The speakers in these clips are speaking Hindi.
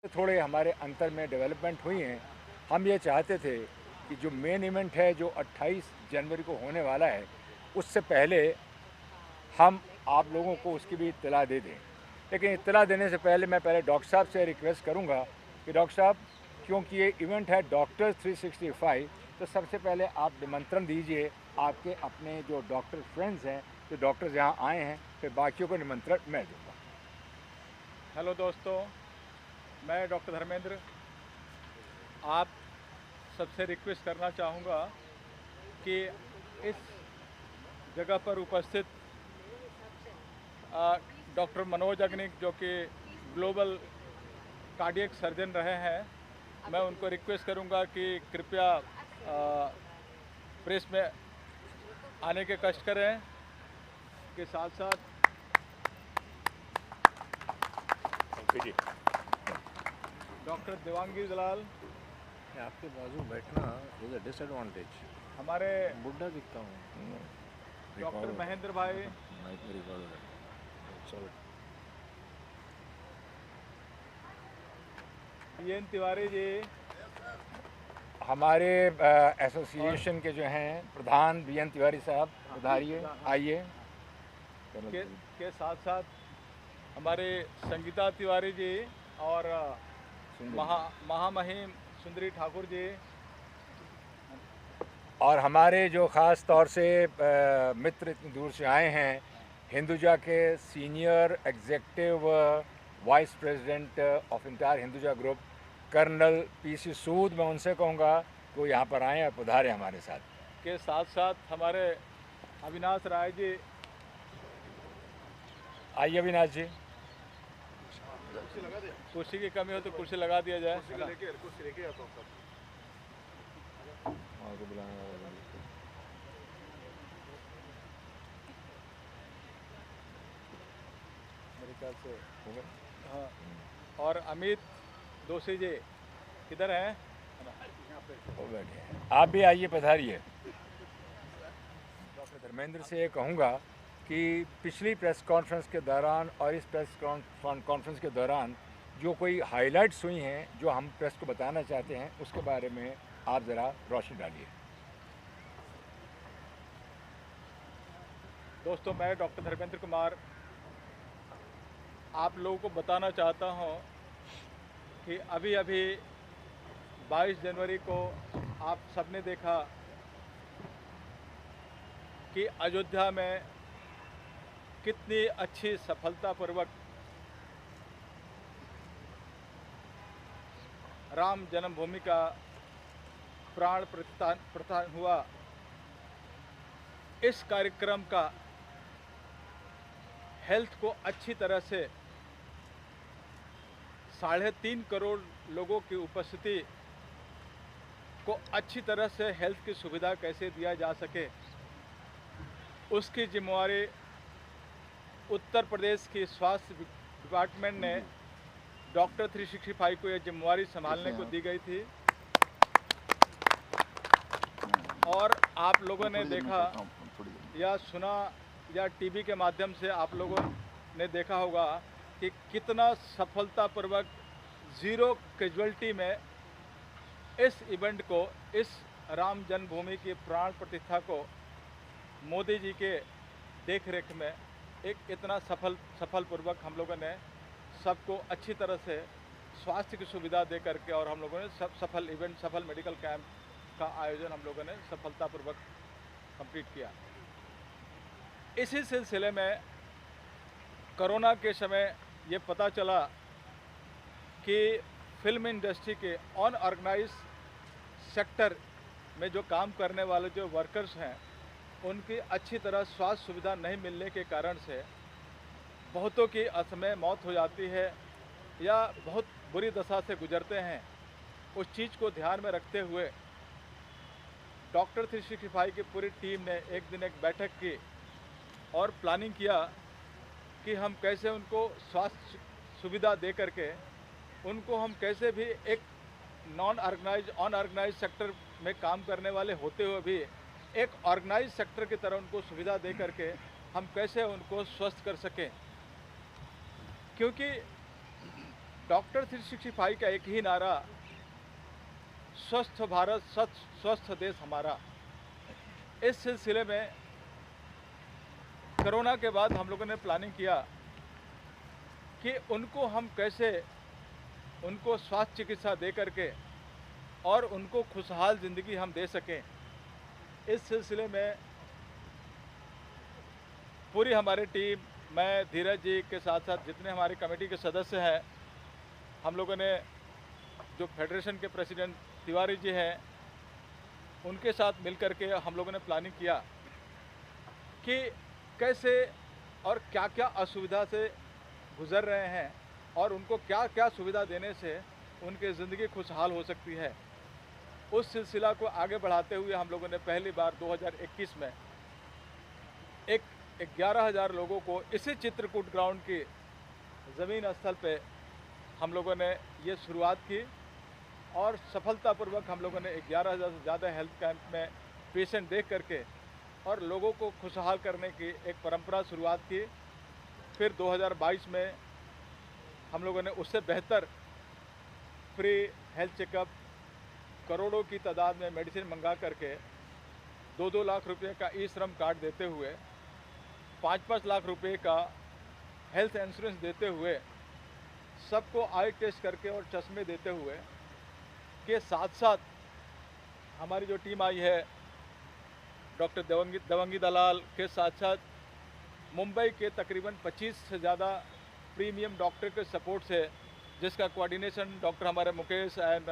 थोड़े हमारे अंतर में डेवलपमेंट हुई हैं। हम ये चाहते थे कि जो मेन इवेंट है जो 28 जनवरी को होने वाला है, उससे पहले हम आप लोगों को उसकी भी इत्तला दे दें। लेकिन इत्तला देने से पहले मैं पहले डॉक्टर साहब से रिक्वेस्ट करूंगा कि डॉक्टर साहब, क्योंकि ये इवेंट है डॉक्टर 365, तो सबसे पहले आप निमंत्रण दीजिए आपके अपने जो डॉक्टर फ्रेंड्स हैं, जो डॉक्टर्स यहाँ आए हैं, फिर बाकियों को निमंत्रण मैं दूँगा। हेलो दोस्तों, मैं डॉक्टर धर्मेंद्र आप सबसे रिक्वेस्ट करना चाहूँगा कि इस जगह पर उपस्थित डॉक्टर मनोज अग्निक, जो कि ग्लोबल कार्डियक सर्जन रहे हैं, मैं उनको रिक्वेस्ट करूँगा कि कृपया प्रेस में आने के कष्ट करें। के साथ साथ डॉक्टर देवांगी दलाल, आपके बाजू बैठना इज अ डिसएडवांटेज। हमारे बुढ़ा दिखता हूँ। डॉक्टर महेंद्र भाई, पीएन तिवारी जी, हमारे एसोसिएशन के जो हैं प्रधान बीएन तिवारी साहब, पधारिए, आइए। के साथ साथ हमारे संगीता तिवारी जी और महामहिम सुंदरी ठाकुर जी, और हमारे जो ख़ास तौर से मित्र इतनी दूर से आए हैं, हिंदुजा के senior executive vice president of entire Hinduja group colonel PC Sood, मैं उनसे कहूँगा कि वो यहाँ पर आएँ और पधारें हमारे साथ। के साथ साथ हमारे अविनाश राय जी, आइए अविनाश जी। कुर्सी की कमी हो तो कुर्सी लगा दिया जाए। मेरे ख्याल से हाँ। और अमित दोषी जी किधर हैं? आप भी आइए, पधारिए। डॉक्टर धर्मेंद्र से ये कहूँगा कि पिछली प्रेस कॉन्फ्रेंस के दौरान और इस प्रेस कॉन्फ्रेंस के दौरान जो कोई हाइलाइट्स हुई हैं, जो हम प्रेस को बताना चाहते हैं, उसके बारे में आप ज़रा रोशनी डालिए। दोस्तों, मैं डॉक्टर धर्मेंद्र कुमार आप लोगों को बताना चाहता हूं कि अभी अभी 22 जनवरी को आप सबने देखा कि अयोध्या में कितनी अच्छी सफलतापूर्वक राम जन्मभूमि का प्राण प्रतिष्ठान हुआ। इस कार्यक्रम का हेल्थ को अच्छी तरह से 3.5 करोड़ लोगों की उपस्थिति को अच्छी तरह से हेल्थ की सुविधा कैसे दिया जा सके, उसकी जिम्मेवारी उत्तर प्रदेश की स्वास्थ्य डिपार्टमेंट ने डॉक्टर 365 को यह जिम्मेवारी संभालने को दी गई थी। और आप लोगों ने देखा या सुना या टीवी के माध्यम से आप लोगों ने देखा होगा कि कितना सफलतापूर्वक ज़ीरो कैजुअल्टी में इस इवेंट को, इस राम जन्मभूमि की प्राण प्रतिष्ठा को मोदी जी के देखरेख में एक इतना सफलपूर्वक हम लोगों ने सबको अच्छी तरह से स्वास्थ्य की सुविधा दे करके, और हम लोगों ने सफल इवेंट, सफल मेडिकल कैंप का आयोजन हम लोगों ने सफलतापूर्वक कंप्लीट किया। इसी सिलसिले में कोरोना के समय ये पता चला कि फिल्म इंडस्ट्री के अनऑर्गेनाइज सेक्टर में जो काम करने वाले जो वर्कर्स हैं, उनकी अच्छी तरह स्वास्थ्य सुविधा नहीं मिलने के कारण से बहुतों की असमय मौत हो जाती है या बहुत बुरी दशा से गुजरते हैं। उस चीज़ को ध्यान में रखते हुए डॉक्टर 365 की पूरी टीम ने एक दिन एक बैठक की और प्लानिंग किया कि हम कैसे उनको स्वास्थ्य सुविधा दे करके उनको हम कैसे भी एक अनऑर्गेनाइज सेक्टर में काम करने वाले होते हुए भी एक ऑर्गेनाइज सेक्टर की तरह उनको सुविधा दे करके हम कैसे उनको स्वस्थ कर सकें। क्योंकि डॉक्टर 365 का एक ही नारा, स्वस्थ भारत स्वस्थ देश हमारा। इस सिलसिले में कोरोना के बाद हम लोगों ने प्लानिंग किया कि उनको हम कैसे उनको स्वास्थ्य चिकित्सा दे करके और उनको खुशहाल ज़िंदगी हम दे सकें। इस सिलसिले में पूरी हमारी टीम, मैं, धीरज जी के साथ साथ जितने हमारे कमेटी के सदस्य हैं, हम लोगों ने जो फेडरेशन के प्रेसिडेंट तिवारी जी हैं, उनके साथ मिलकर के हम लोगों ने प्लानिंग किया कि कैसे और क्या क्या असुविधा से गुज़र रहे हैं और उनको क्या क्या सुविधा देने से उनकी ज़िंदगी खुशहाल हो सकती है। उस सिलसिला को आगे बढ़ाते हुए हम लोगों ने पहली बार 2021 में एक 11,000 लोगों को इसी चित्रकूट ग्राउंड की ज़मीन स्थल पे हम लोगों ने ये शुरुआत की और सफलतापूर्वक हम लोगों ने 11,000 से ज़्यादा हेल्थ कैंप में पेशेंट देख करके और लोगों को खुशहाल करने की एक परंपरा शुरुआत की। फिर 2022 में हम लोगों ने उससे बेहतर फ्री हेल्थ चेकअप, करोड़ों की तादाद में मेडिसिन मंगा करके 2-2 लाख रुपए का ई श्रम कार्ड देते हुए, 5-5 लाख रुपए का हेल्थ इंश्योरेंस देते हुए, सबको आई टेस्ट करके और चश्मे देते हुए के साथ साथ हमारी जो टीम आई है डॉक्टर देवंगी दलाल के साथ साथ मुंबई के तकरीबन 25 से ज़्यादा प्रीमियम डॉक्टर के सपोर्ट से, जिसका कोऑर्डिनेशन डॉक्टर हमारे मुकेश एंड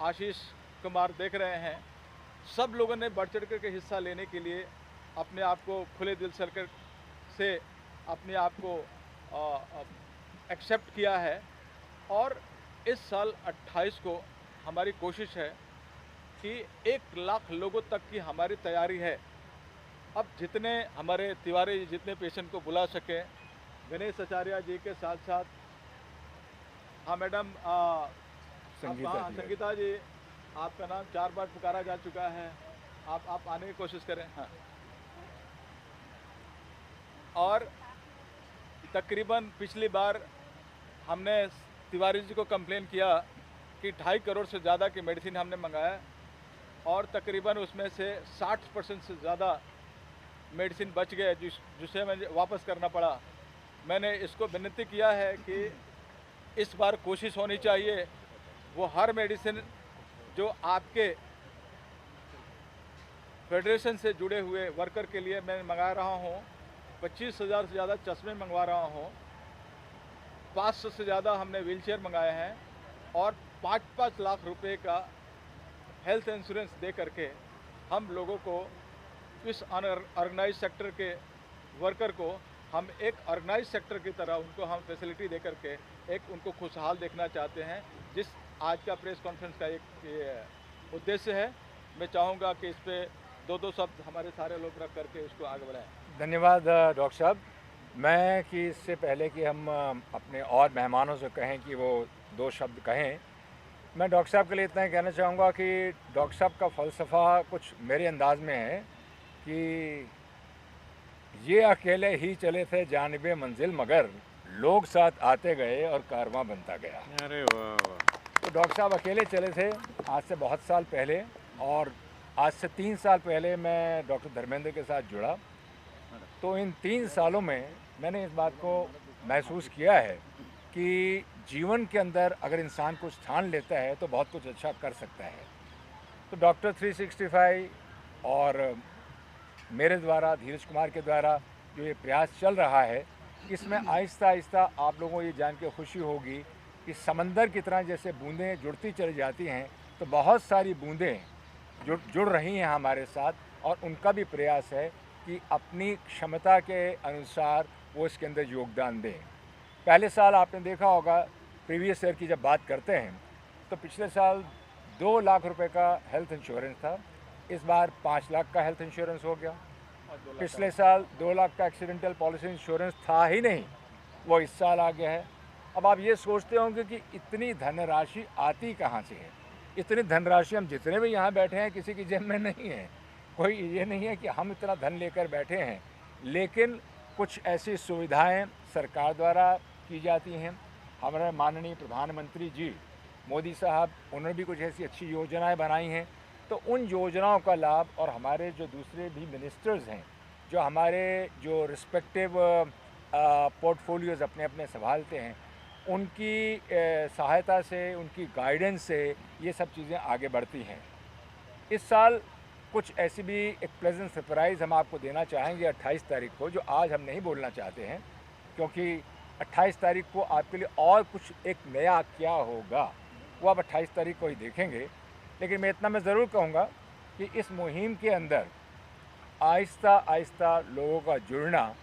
आशीष कुमार देख रहे हैं, सब लोगों ने बढ़ चढ़ कर के हिस्सा लेने के लिए अपने आप को खुले दिल से अपने आप को एक्सेप्ट किया है। और इस साल 28 को हमारी कोशिश है कि 1 लाख लोगों तक की हमारी तैयारी है। अब जितने हमारे तिवारी जितने पेशेंट को बुला सकें, गणेश आचार्य जी के साथ साथ, हाँ मैडम संगीता जी, आपका नाम 4 बार पुकारा जा चुका है, आप आने की कोशिश करें। हाँ, और तकरीबन पिछली बार हमने तिवारी जी को कंप्लेन किया कि 2.5 करोड़ से ज़्यादा की मेडिसिन हमने मंगाया और तकरीबन उसमें से 60% से ज़्यादा मेडिसिन बच गए, जिसे मुझे वापस करना पड़ा। मैंने इसको विनती किया है कि इस बार कोशिश होनी चाहिए वो हर मेडिसिन जो आपके फेडरेशन से जुड़े हुए वर्कर के लिए मैं मंगा रहा हूँ। 25,000 से ज़्यादा चश्मे मंगवा रहा हूँ, 500 से ज़्यादा हमने व्हीलचेयर मंगाए हैं और 5-5 लाख रुपए का हेल्थ इंश्योरेंस दे करके हम लोगों को, इस ऑर्गेनाइज सेक्टर के वर्कर को हम एक ऑर्गेनाइज सेक्टर की तरह उनको हम फैसिलिटी दे करके एक उनको खुशहाल देखना चाहते हैं, जिस आज का प्रेस कॉन्फ्रेंस का एक उद्देश्य है। मैं चाहूँगा कि इस पर 2-2 शब्द हमारे सारे लोग रख करके इसको आगे बढ़ाएं। धन्यवाद डॉक्टर साहब। मैं कि इससे पहले कि हम अपने और मेहमानों से कहें कि वो 2 शब्द कहें, मैं डॉक्टर साहब के लिए इतना ही कहना चाहूँगा कि डॉक्टर साहब का फ़लसफ़ा कुछ मेरे अंदाज में है कि ये अकेले ही चले थे जानिबे मंजिल, मगर लोग साथ आते गए और कारवां बनता गया। अरे वाह वाह। तो डॉक्टर साहब अकेले चले थे आज से बहुत साल पहले, और आज से 3 साल पहले मैं डॉक्टर धर्मेंद्र के साथ जुड़ा। तो इन 3 सालों में मैंने इस बात को महसूस किया है कि जीवन के अंदर अगर इंसान कुछ ठान लेता है तो बहुत कुछ अच्छा कर सकता है। तो डॉक्टर 365 और मेरे द्वारा, धीरज कुमार के द्वारा जो ये प्रयास चल रहा है, इसमें आहिस्ता आहिस्ता आप लोगों को ये जान के खुशी होगी कि समंदर की तरह जैसे बूंदें जुड़ती चली जाती हैं, तो बहुत सारी बूंदें जुड़ रही हैं हमारे साथ, और उनका भी प्रयास है कि अपनी क्षमता के अनुसार वो इसके अंदर योगदान दें। पहले साल आपने देखा होगा, प्रीवियस ईयर की जब बात करते हैं तो पिछले साल 2 लाख रुपए का हेल्थ इंश्योरेंस था, इस बार 5 लाख का हेल्थ इंश्योरेंस हो गया। पिछले साल 2 लाख का एक्सीडेंटल पॉलिसी इंश्योरेंस था ही नहीं, वो इस साल आ गया है। अब आप ये सोचते होंगे कि इतनी धनराशि आती कहाँ से है। इतनी धनराशि हम जितने भी यहाँ बैठे हैं किसी की जेब में नहीं है, कोई ये नहीं है कि हम इतना धन लेकर बैठे हैं, लेकिन कुछ ऐसी सुविधाएं सरकार द्वारा की जाती हैं, हमारे माननीय प्रधानमंत्री जी मोदी साहब, उन्होंने भी कुछ ऐसी अच्छी योजनाएं बनाई हैं, तो उन योजनाओं का लाभ और हमारे जो दूसरे भी मिनिस्टर्स हैं, जो हमारे जो रिस्पेक्टिव पोर्टफोलियोज़ अपने अपने संभालते हैं, उनकी सहायता से, उनकी गाइडेंस से ये सब चीज़ें आगे बढ़ती हैं। इस साल कुछ ऐसी भी एक प्लेजेंट सरप्राइज़ हम आपको देना चाहेंगे 28 तारीख को, जो आज हम नहीं बोलना चाहते हैं, क्योंकि 28 तारीख को आपके लिए और कुछ एक नया क्या होगा वो आप 28 तारीख को ही देखेंगे। लेकिन मैं इतना ज़रूर कहूँगा कि इस मुहिम के अंदर आहिस्ता आहिस्ता लोगों का जुड़ना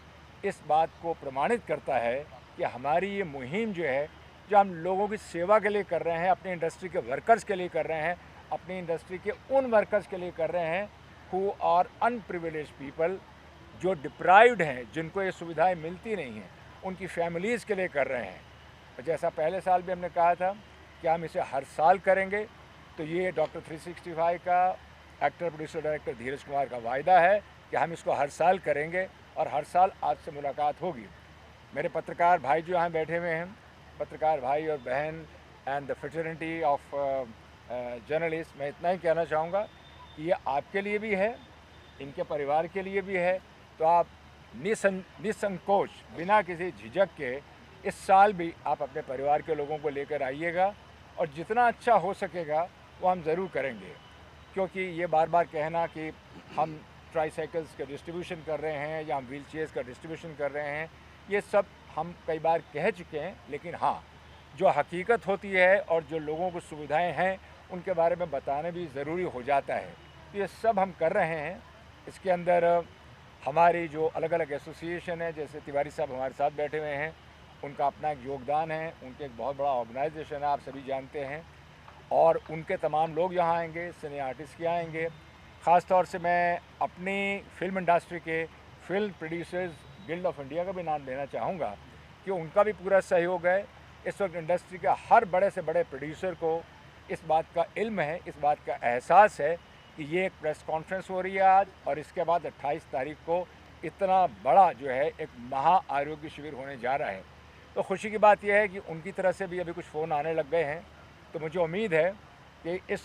इस बात को प्रमाणित करता है कि हमारी ये मुहिम जो है, जो हम लोगों की सेवा के लिए कर रहे हैं, अपनी इंडस्ट्री के वर्कर्स के लिए कर रहे हैं, अपनी इंडस्ट्री के उन वर्कर्स के लिए कर रहे हैं हु आर अनप्रिविलेज्ड पीपल, जो डिप्राइव्ड हैं, जिनको ये सुविधाएं मिलती नहीं हैं, उनकी फैमिलीज़ के लिए कर रहे हैं। और जैसा पहले साल भी हमने कहा था कि हम इसे हर साल करेंगे, तो ये डॉक्टर 365 का एक्टर प्रोड्यूसर डायरेक्टर धीरज कुमार का वायदा है कि हम इसको हर साल करेंगे और हर साल आपसे मुलाकात होगी। मेरे पत्रकार भाई जो यहाँ बैठे हुए हैं, पत्रकार भाई और बहन and the fraternity of journalist, मैं इतना ही कहना चाहूँगा कि ये आपके लिए भी है, इनके परिवार के लिए भी है। तो आप निसंकोच, बिना किसी झिझक के इस साल भी आप अपने परिवार के लोगों को लेकर आइएगा, और जितना अच्छा हो सकेगा वो हम ज़रूर करेंगे। क्योंकि ये बार बार कहना कि हम ट्राईसाइकिल्स का डिस्ट्रीब्यूशन कर रहे हैं या हम व्हील चेयर्स का डिस्ट्रीब्यूशन कर रहे हैं, ये सब हम कई बार कह चुके हैं, लेकिन हाँ, जो हकीकत होती है और जो लोगों को सुविधाएं हैं उनके बारे में बताना भी ज़रूरी हो जाता है। तो ये सब हम कर रहे हैं। इसके अंदर हमारी जो अलग अलग एसोसिएशन है, जैसे तिवारी साहब हमारे साथ बैठे हुए हैं, उनका अपना एक योगदान है, उनके एक बहुत बड़ा ऑर्गेनाइजेशन है, आप सभी जानते हैं, और उनके तमाम लोग यहाँ आएंगे, सिने आर्टिस्ट के आएंगे। ख़ास तौर से मैं अपनी फिल्म इंडस्ट्री के film producers guild of India का भी नाम लेना चाहूँगा कि उनका भी पूरा सहयोग है। इस वक्त इंडस्ट्री का हर बड़े से बड़े प्रोड्यूसर को इस बात का इल्म है, इस बात का एहसास है कि ये एक प्रेस कॉन्फ्रेंस हो रही है आज, और इसके बाद 28 तारीख को इतना बड़ा जो है एक महा आरोग्य शिविर होने जा रहा है। तो खुशी की बात यह है कि उनकी तरफ से भी अभी कुछ फ़ोन आने लग गए हैं। तो मुझे उम्मीद है कि इस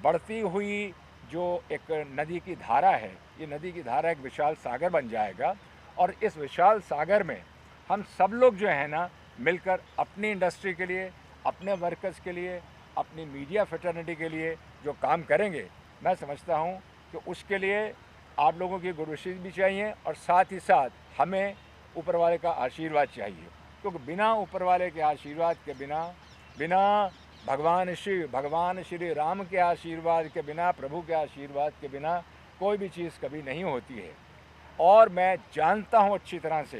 बढ़ती हुई जो एक नदी की धारा है, ये नदी की धारा एक विशाल सागर बन जाएगा, और इस विशाल सागर में हम सब लोग जो है ना मिलकर अपनी इंडस्ट्री के लिए, अपने वर्कर्स के लिए, अपनी मीडिया फ्रेटर्निटी के लिए जो काम करेंगे, मैं समझता हूँ कि उसके लिए आप लोगों की गुड विशेस भी चाहिए, और साथ ही साथ हमें ऊपर वाले का आशीर्वाद चाहिए। क्योंकि बिना ऊपर वाले के आशीर्वाद के बिना भगवान श्री राम के आशीर्वाद के बिना, प्रभु के आशीर्वाद के बिना कोई भी चीज़ कभी नहीं होती है। और मैं जानता हूँ अच्छी तरह से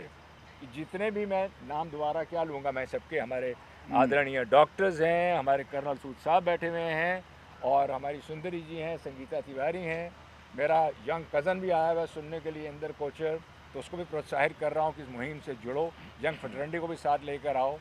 कि जितने भी, मैं नाम दोबारा क्या लूँगा, मैं सबके, हमारे आदरणीय डॉक्टर्स हैं, हमारे कर्नल सूद साहब बैठे हुए हैं, और हमारी सुंदरी जी हैं, संगीता तिवारी हैं, मेरा यंग कज़न भी आया हुआ है सुनने के लिए, इंदर कोचर, तो उसको भी प्रोत्साहित कर रहा हूँ कि इस मुहिम से जुड़ो, यंग फ्रेटर्निटी को भी साथ लेकर आओ।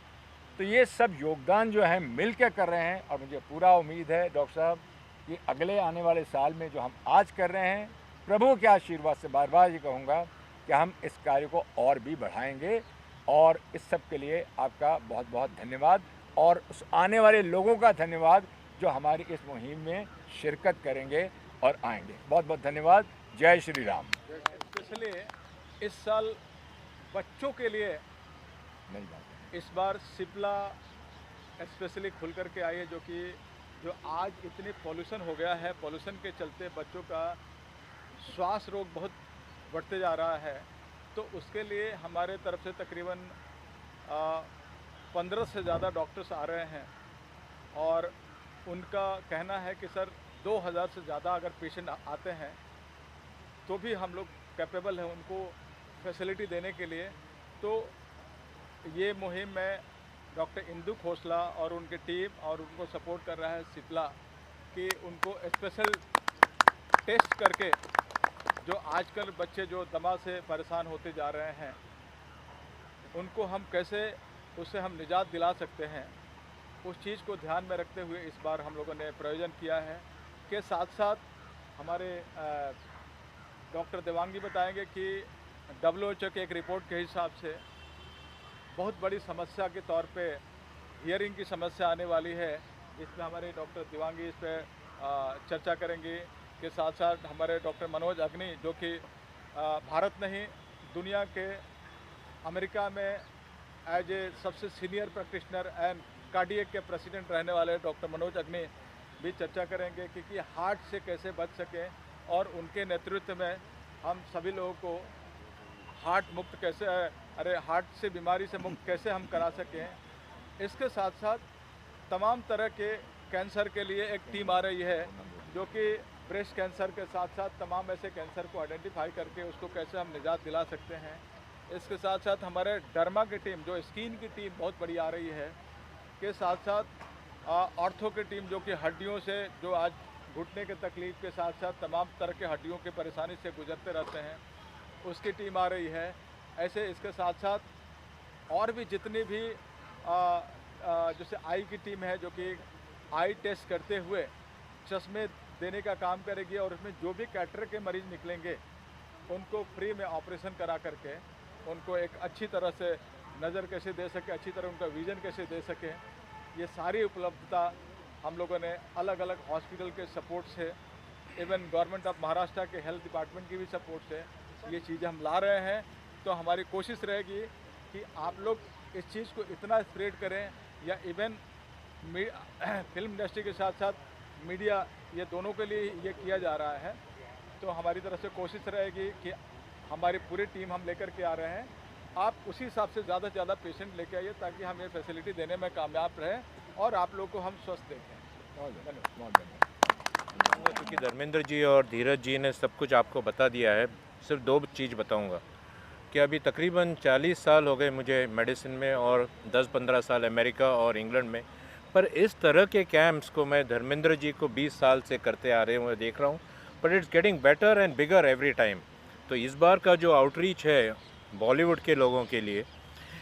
तो ये सब योगदान जो है मिल के कर रहे हैं, और मुझे पूरा उम्मीद है डॉक्टर साहब कि अगले आने वाले साल में जो हम आज कर रहे हैं, प्रभु के आशीर्वाद से बार बार ये कहूँगा कि हम इस कार्य को और भी बढ़ाएंगे। और इस सब के लिए आपका बहुत बहुत धन्यवाद, और उस आने वाले लोगों का धन्यवाद जो हमारी इस मुहिम में शिरकत करेंगे और आएंगे। बहुत बहुत धन्यवाद। जय श्री राम। स्पेशली इस साल बच्चों के लिए नई बात इस बार सिप्ला स्पेशली खुल कर के आई है, जो आज इतनी पॉल्यूशन हो गया है, पॉल्यूशन के चलते बच्चों का श्वास रोग बहुत बढ़ते जा रहा है। तो उसके लिए हमारे तरफ से तकरीबन 15 से ज़्यादा डॉक्टर्स आ रहे हैं, और उनका कहना है कि सर 2000 से ज़्यादा अगर पेशेंट आते हैं तो भी हम लोग कैपेबल हैं उनको फैसिलिटी देने के लिए। तो ये मुहिम में डॉक्टर इंदु खोसला और उनकी टीम और उनको सपोर्ट कर रहा है सिप्ला, कि उनको स्पेशल टेस्ट करके जो आजकल बच्चे जो दमा से परेशान होते जा रहे हैं, उनको हम कैसे उससे हम निजात दिला सकते हैं, उस चीज़ को ध्यान में रखते हुए इस बार हम लोगों ने प्रयोजन किया है। के साथ साथ हमारे डॉक्टर देवांगी बताएंगे कि WHO के एक रिपोर्ट के हिसाब से बहुत बड़ी समस्या के तौर पे हियरिंग की समस्या आने वाली है, इसमें हमारे डॉक्टर दिवांगी इस पर चर्चा करेंगे। के साथ साथ हमारे डॉक्टर मनोज अग्नि जो कि भारत नहीं दुनिया के अमेरिका में एज ए सबसे सीनियर प्रैक्टिशनर एंड कार्डियक के प्रेसिडेंट रहने वाले डॉक्टर मनोज अग्नि भी चर्चा करेंगे कि हार्ट से कैसे बच सकें और उनके नेतृत्व में हम सभी लोगों को हार्ट मुक्त कैसे हार्ट से बीमारी से मुक्त कैसे हम करा सकें। इसके साथ साथ तमाम तरह के कैंसर के लिए एक टीम आ रही है जो कि ब्रेस्ट कैंसर के साथ साथ तमाम ऐसे कैंसर को आइडेंटिफाई करके उसको कैसे हम निजात दिला सकते हैं। इसके साथ साथ हमारे डर्मा की टीम जो स्किन की टीम बहुत बड़ी आ रही है, के साथ साथ ऑर्थो की टीम जो कि हड्डियों से जो आज घुटने के तकलीफ़ के साथ साथ तमाम तरह के हड्डियों की परेशानी से गुजरते रहते हैं, उसकी टीम आ रही है। ऐसे इसके साथ साथ और भी जितनी भी जैसे आई की टीम है जो कि आई टेस्ट करते हुए चश्मे देने का काम करेगी और उसमें जो भी कैटरेक्ट के मरीज़ निकलेंगे उनको फ्री में ऑपरेशन करा करके उनको एक अच्छी तरह से नज़र कैसे दे सके, अच्छी तरह उनका विज़न कैसे दे सकें, ये सारी उपलब्धता हम लोगों ने अलग अलग हॉस्पिटल के सपोर्ट से, इवन गवर्नमेंट ऑफ महाराष्ट्र के हेल्थ डिपार्टमेंट की भी सपोर्ट से ये चीज़ें हम ला रहे हैं। तो हमारी कोशिश रहेगी कि आप लोग इस चीज़ को इतना स्प्रेड करें या इवन फिल्म इंडस्ट्री के साथ साथ मीडिया, ये दोनों के लिए ये किया जा रहा है। तो हमारी तरफ से कोशिश रहेगी कि हमारी पूरी टीम हम लेकर के आ रहे हैं, आप उसी हिसाब से ज़्यादा से ज़्यादा पेशेंट लेके आइए ताकि हम ये फैसिलिटी देने में कामयाब रहें और आप लोग को हम स्वस्थ देखें। बहुत धन्यवाद। क्योंकि धर्मेंद्र जी और धीरज जी ने सब कुछ आपको बता दिया है, सिर्फ दो चीज़ बताऊंगा कि अभी तकरीबन 40 साल हो गए मुझे मेडिसिन में और 10-15 साल अमेरिका और इंग्लैंड में, पर इस तरह के कैंप्स को मैं धर्मेंद्र जी को 20 साल से करते आ रहे हुए देख रहा हूँ, but it's getting better and bigger every time. तो इस बार का जो आउटरीच है बॉलीवुड के लोगों के लिए,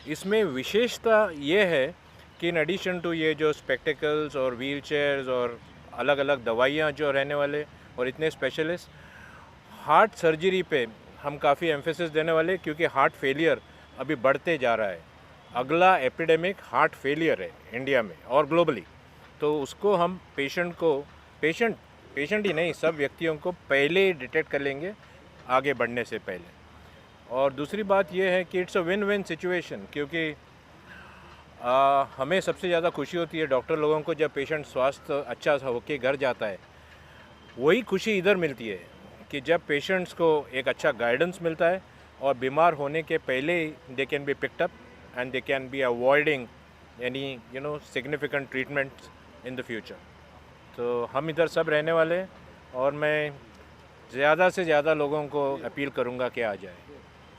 इसमें विशेषता ये है कि इन एडिशन टू ये जो स्पेक्टिकल्स और व्हील चेयर्स और अलग अलग दवाइयाँ जो रहने वाले और इतने स्पेशलिस्ट, हार्ट सर्जरी पे हम काफ़ी एम्फेसिस देने वाले, क्योंकि हार्ट फेलियर अभी बढ़ते जा रहा है। अगला एपिडेमिक हार्ट फेलियर है इंडिया में और ग्लोबली, तो उसको हम पेशेंट ही नहीं सब व्यक्तियों को पहले डिटेक्ट कर लेंगे आगे बढ़ने से पहले। और दूसरी बात यह है कि it's a win win situation, क्योंकि हमें सबसे ज़्यादा खुशी होती है डॉक्टर लोगों को जब पेशेंट स्वास्थ्य अच्छा होकर घर जाता है। वही खुशी इधर मिलती है कि जब पेशेंट्स को एक अच्छा गाइडेंस मिलता है और बीमार होने के पहले they can be picked up and they can be avoiding any significant treatments in the future. तो हम इधर सब रहने वाले हैं और मैं ज़्यादा से ज़्यादा लोगों को अपील करूँगा कि आ जाए।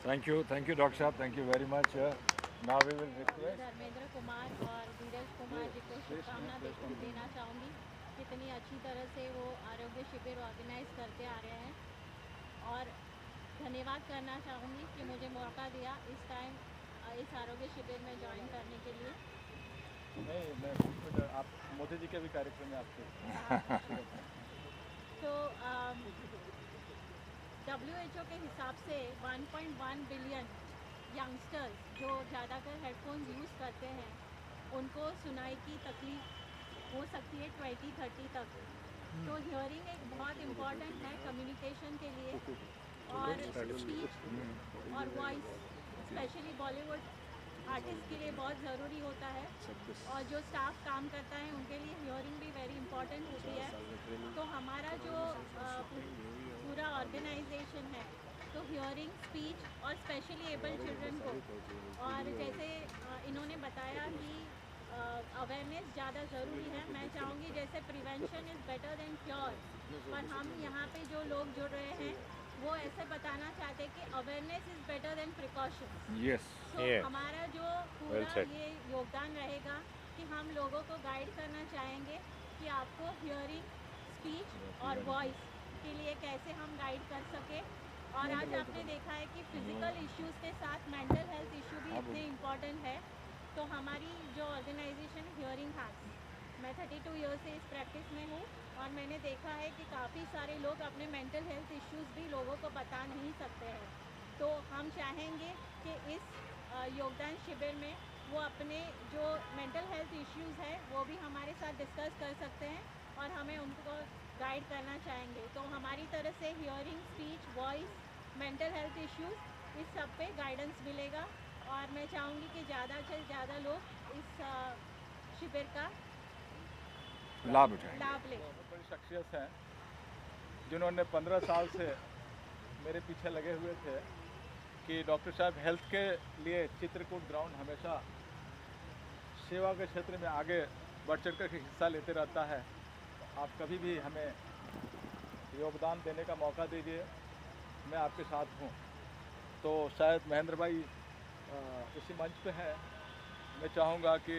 थैंक यू डॉक्टर साहब, thank you very much. Now we will request Dharmendra Kumar और धीरज कुमार जी को शुभकामना देना चाहूँगी, कितनी अच्छी तरह से वो आरोग्य शिविर ऑर्गेनाइज करते आ रहे हैं, और धन्यवाद करना चाहूँगी कि मुझे मौका दिया इस टाइम इस आरोग्य शिविर में ज्वाइन करने के लिए। मैं आप मोदी जी के भी कार्यक्रम में आपके तो WHO के हिसाब से 1.1 बिलियन यंगस्टर्स जो ज़्यादातर हेडफोन्स यूज़ करते हैं, उनको सुनाई की तकलीफ हो सकती है 2030 तक। तो हियरिंग एक बहुत इम्पॉर्टेंट है कम्युनिकेशन के लिए, और स्पीच और वॉइस स्पेशली बॉलीवुड आर्टिस्ट के लिए बहुत ज़रूरी होता है, और जो स्टाफ काम करता है उनके लिए हियरिंग भी वेरी इम्पॉर्टेंट होती है। तो हमारा जो पूरा ऑर्गेनाइजेशन है, तो हियरिंग, स्पीच और स्पेशली एबल चिल्ड्रन को, और जैसे इन्होंने बताया कि अवेयरनेस ज़्यादा ज़रूरी है। मैं चाहूँगी जैसे prevention is better than cure, पर हम यहाँ पे जो लोग जुड़ रहे हैं वो ऐसे बताना चाहते हैं कि awareness is better than precaution. Yes, तो हमारा जो पूरा ये योगदान रहेगा कि हम लोगों को गाइड करना चाहेंगे कि आपको हियरिंग, स्पीच और वॉइस के लिए कैसे हम गाइड कर सके। और आज आपने देखा है कि फिज़िकल इश्यूज़ के साथ मेंटल हेल्थ इशू भी इतने इम्पॉर्टेंट है। तो हमारी जो ऑर्गेनाइजेशन हियरिंग हार्ट, मैं 32 ईयर से इस प्रैक्टिस में हूँ, और मैंने देखा है कि काफ़ी सारे लोग अपने मेंटल हेल्थ इश्यूज़ भी लोगों को बता नहीं सकते हैं। तो हम चाहेंगे कि इस योगदान शिविर में वो अपने जो मेंटल हेल्थ इश्यूज़ है वो भी हमारे साथ डिस्कस कर सकते हैं और हमें उनको गाइड करना चाहेंगे। तो हमारी तरफ से hearing, speech, voice, mental health issues इस सब पे गाइडेंस मिलेगा और मैं चाहूँगी कि ज़्यादा से ज़्यादा लोग इस शिविर का लाभ उठाएंगे। लाभ लें। बहुत बड़ी शख्सियत हैं जिन्होंने 15 साल से मेरे पीछे लगे हुए थे कि डॉक्टर साहब हेल्थ के लिए चित्रकूट ग्राउंड हमेशा सेवा के क्षेत्र में आगे बढ़ चढ़ कर हिस्सा लेते रहता है। आप कभी भी हमें योगदान देने का मौका दीजिए, मैं आपके साथ हूँ। तो शायद महेंद्र भाई इसी मंच पे हैं। मैं चाहूँगा कि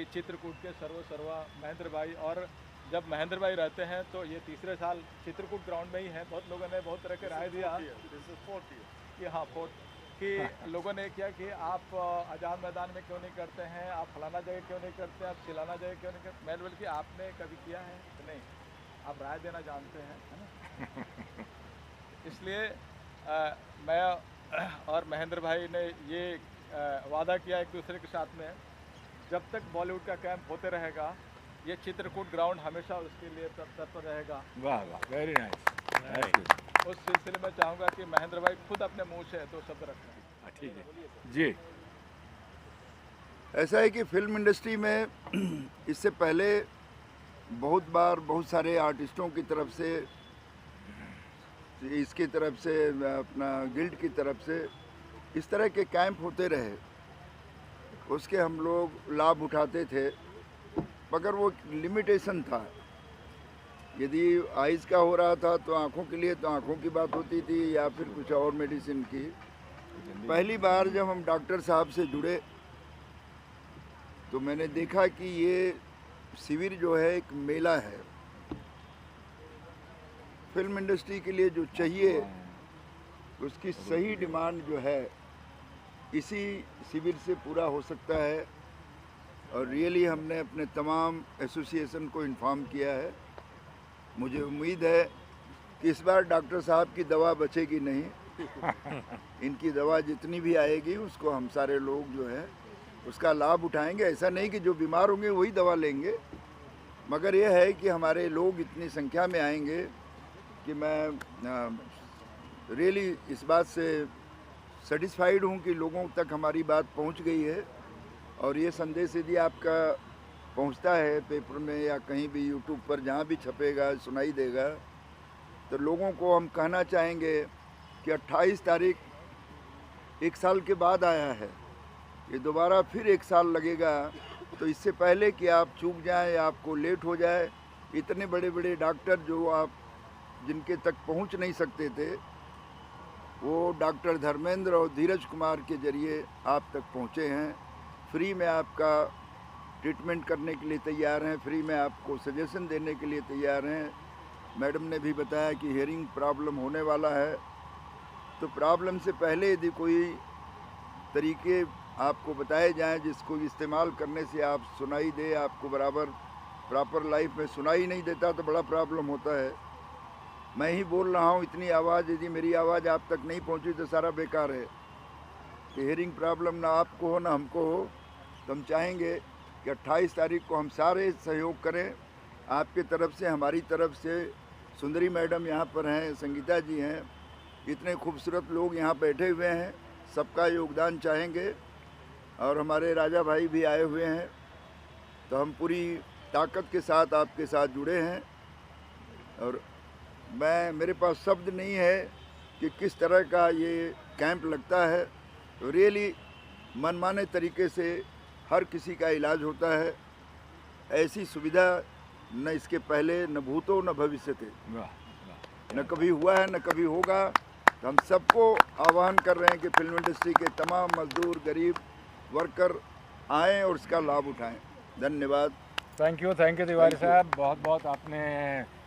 चित्रकूट के सर्वा महेंद्र भाई, और जब महेंद्र भाई रहते हैं तो ये तीसरे साल चित्रकूट ग्राउंड में ही है। बहुत लोगों ने बहुत तरह के राय दिया कि हाँ कि लोगों ने क्या कि आप आज़ाद मैदान में क्यों नहीं करते हैं, आप फलाना जगह क्यों नहीं करते, आप चिलाना जगह क्यों नहीं करते। मैं बोल कि आपने कभी किया है तो नहीं, आप राय देना जानते हैं, है ना। इसलिए मैं और महेंद्र भाई ने ये वादा किया एक दूसरे के साथ में, जब तक बॉलीवुड का कैंप होते रहेगा ये चित्रकूट ग्राउंड हमेशा उसके लिए तत्पर रहेगा। वाह वाह, वेरी नाइस। उस सिलसिले में चाहूँगा कि महेंद्र भाई खुद अपने मुंह से दो शब्द रखें। ठीक है जी। ऐसा है कि फिल्म इंडस्ट्री में इससे पहले बहुत बार बहुत सारे आर्टिस्टों की तरफ से, इसकी तरफ से, अपना गिल्ड की तरफ से इस तरह के कैंप होते रहे, उसके हम लोग लाभ उठाते थे, मगर वो लिमिटेशन था। यदि आइज़ का हो रहा था तो आँखों के लिए तो आँखों की बात होती थी या फिर कुछ और मेडिसिन की। पहली बार जब हम डॉक्टर साहब से जुड़े तो मैंने देखा कि ये शिविर जो है एक मेला है। फिल्म इंडस्ट्री के लिए जो चाहिए उसकी सही डिमांड जो है इसी शिविर से पूरा हो सकता है। और रियली हमने अपने तमाम एसोसिएशन को इन्फॉर्म किया है। मुझे उम्मीद है कि इस बार डॉक्टर साहब की दवा बचेगी नहीं। इनकी दवा जितनी भी आएगी उसको हम सारे लोग जो है उसका लाभ उठाएंगे। ऐसा नहीं कि जो बीमार होंगे वही दवा लेंगे, मगर यह है कि हमारे लोग इतनी संख्या में आएंगे कि मैं रियली इस बात से सेटिस्फाइड हूँ कि लोगों तक हमारी बात पहुँच गई है। और ये संदेश यदि आपका पहुंचता है पेपर में या कहीं भी यूट्यूब पर जहाँ भी छपेगा, सुनाई देगा, तो लोगों को हम कहना चाहेंगे कि 28 तारीख 1 साल के बाद आया है, ये दोबारा फिर 1 साल लगेगा। तो इससे पहले कि आप चूक जाएं या आपको लेट हो जाए, इतने बड़े बड़े डॉक्टर जो आप जिनके तक पहुंच नहीं सकते थे, वो डॉक्टर धर्मेंद्र और धीरज कुमार के जरिए आप तक पहुँचे हैं। फ्री में आपका ट्रीटमेंट करने के लिए तैयार हैं, फ्री में आपको सजेशन देने के लिए तैयार हैं। मैडम ने भी बताया कि हियरिंग प्रॉब्लम होने वाला है, तो प्रॉब्लम से पहले यदि कोई तरीके आपको बताए जाएं जिसको इस्तेमाल करने से आप सुनाई दे, आपको बराबर प्रॉपर लाइफ में सुनाई नहीं देता तो बड़ा प्रॉब्लम होता है। मैं ही बोल रहा हूँ, इतनी आवाज़, यदि मेरी आवाज़ आप तक नहीं पहुँची तो सारा बेकार है। कि हियरिंग प्रॉब्लम ना आपको हो ना हमको हो, तो हम चाहेंगे कि 28 तारीख को हम सारे सहयोग करें आपके तरफ से, हमारी तरफ से। सुंदरी मैडम यहाँ पर हैं, संगीता जी हैं, इतने खूबसूरत लोग यहाँ बैठे हुए हैं, सबका योगदान चाहेंगे। और हमारे राजा भाई भी आए हुए हैं, तो हम पूरी ताकत के साथ आपके साथ जुड़े हैं। और मेरे पास शब्द नहीं है कि किस तरह का ये कैंप लगता है। तो रियली मनमाने तरीके से हर किसी का इलाज होता है। ऐसी सुविधा न इसके पहले न भूतो न भविष्य थे, न कभी हुआ है न कभी होगा। तो हम सबको आह्वान कर रहे हैं कि फिल्म इंडस्ट्री के तमाम मजदूर, गरीब वर्कर आएँ और इसका लाभ उठाएं। धन्यवाद। थैंक यू तिवारी साहब, बहुत बहुत आपने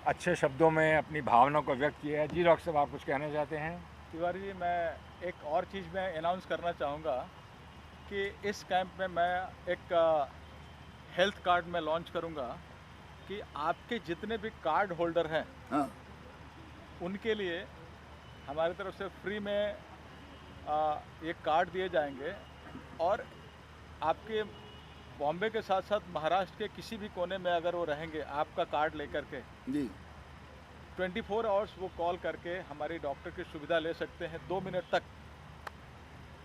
अच्छे शब्दों में अपनी भावना को व्यक्त किया है। जी डॉक्टर साहब, आप कुछ कहना चाहते हैं? तिवारी जी, मैं एक और चीज़ में अनाउंस करना चाहूँगा कि इस कैंप में मैं एक हेल्थ कार्ड में लॉन्च करूँगा कि आपके जितने भी कार्ड होल्डर हैं, हाँ, उनके लिए हमारी तरफ से फ्री में एक कार्ड दिए जाएंगे। और आपके बॉम्बे के साथ साथ महाराष्ट्र के किसी भी कोने में अगर वो रहेंगे आपका कार्ड लेकर के जी 24 आवर्स वो कॉल करके हमारी डॉक्टर की सुविधा ले सकते हैं। 2 मिनट तक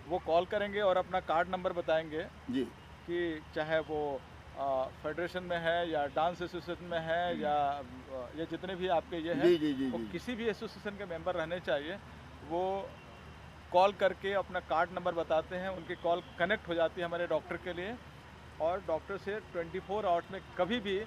वो कॉल करेंगे और अपना कार्ड नंबर बताएंगे जी कि चाहे वो फेडरेशन में है या डांस एसोसिएशन में है या ये जितने भी आपके ये हैं जी जी जी वो जी किसी भी एसोसिएशन के मेंबर रहने चाहिए। वो कॉल करके अपना कार्ड नंबर बताते हैं, उनकी कॉल कनेक्ट हो जाती है हमारे डॉक्टर के लिए और डॉक्टर से 24 आवर्स में कभी भी